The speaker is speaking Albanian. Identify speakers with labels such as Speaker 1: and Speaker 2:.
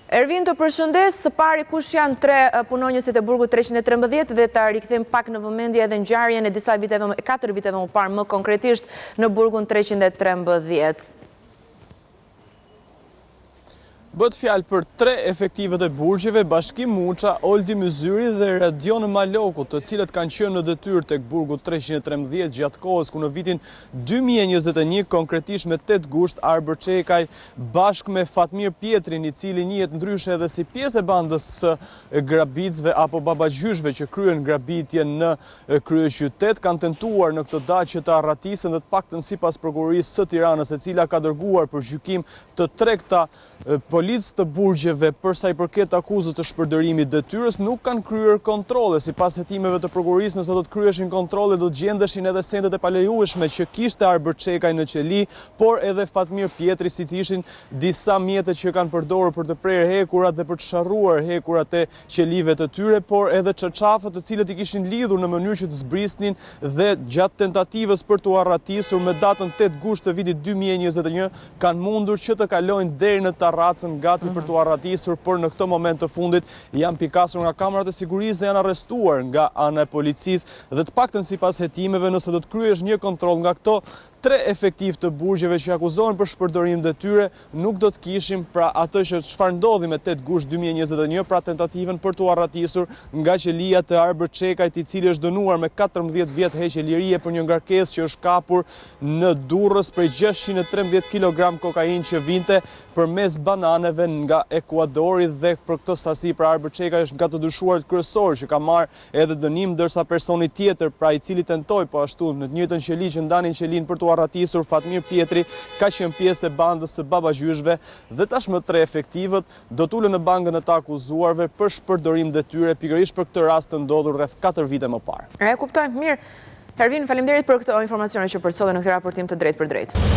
Speaker 1: Ervin, të përshëndes, së pari kush janë 3 punonjësit e burgut 313 dhe ta rikthim pak në vëmendje edhe ngjarjen e disa viteve, 4 viteve më parë, më konkretisht në burgun 313.
Speaker 2: Bët fjalë për 3 efektivet e burgjeve, Bashkim Muça, Oldi Myzyri dhe Radion Maloku, të cilët kanë qenë në detyrë tek burgu 313 gjatë kohës ku në vitin 2021, konkretisht me 8 gusht, Arber Çekaj bashkë me Fatmir Pjetrin, i cili njihet ndryshe edhe si pjesë e bandës së grabitësve apo babagjyshve që kryen grabitje në kryeqytet, kanë tentuar në këtë datë që të arratisën dhe të paktën sipas prokurorisë së Tiranës, e cila ka dërguar për gjykim të 3 këta policë të burgjeve për sa i përket akuzës të shpërdorimit detyrës nuk kanë kryer kontrole. Sipas hetimeve të prokurorisë, nëse do të kryeshin kontrole, do të gjendeshin edhe sendet e palejueshme që kishte Arber Çekaj në qeli, por edhe Fatmir Pjetri, si ishin disa mjete që kanë përdorur për të prerë hekurat dhe për të sharruar hekurat e qelive të tyre, por edhe çarçafët të cilët i kishin lidhur në mënyrë që të zbrisnin dhe gjatë tentativës për t'u arratisur me datën 8 gusht të vitit 2021 kanë mundur që të kalojnë deri në terracën gati për t'u arratisur, por në këtë moment të fundit janë pikasur nga kamerat e sigurisë dhe janë arrestuar nga ana e policisë dhe të paktën sipas hetimeve, nëse do të kryesh një kontroll nga këto 3 efektiv të burgjeve që akuzohen për shpërdorim detyre, nuk do të kishim pra atë që çfarë ndodhi me 8 gusht 2021, pra tentativën për t'u arratisur nga qelia të Arber Çekajt, i cili është dënuar me 14 vjet heqje lirie për një ngarkesë që është kapur në Durrës për 613 kg kokainë që vinte përmes bananeve nga Ekuadori, dhe për këtë sasi pra Arber Çekaj është nga të dyshuarit kryesor që ka marrë edhe dënim, ndërsa personi tjetër pra i cili tentoi po ashtu në të njëjtën qeli që ndanin qelin për t'u arratisur, Fatmir Pjetri, ka qenë pjesë e bandës së babagjyshve dhe tashmë 3 efektivët do t'ulen në bangën e të akuzuarve për shpërdorim detyre, pikërisht për këtë rast të ndodhur rreth 4 vite më parë.
Speaker 1: E kuptoj, mirë. Ervin, faleminderit për këtë informacione që përcjellën në këtë raportim të drejtë për drejtë.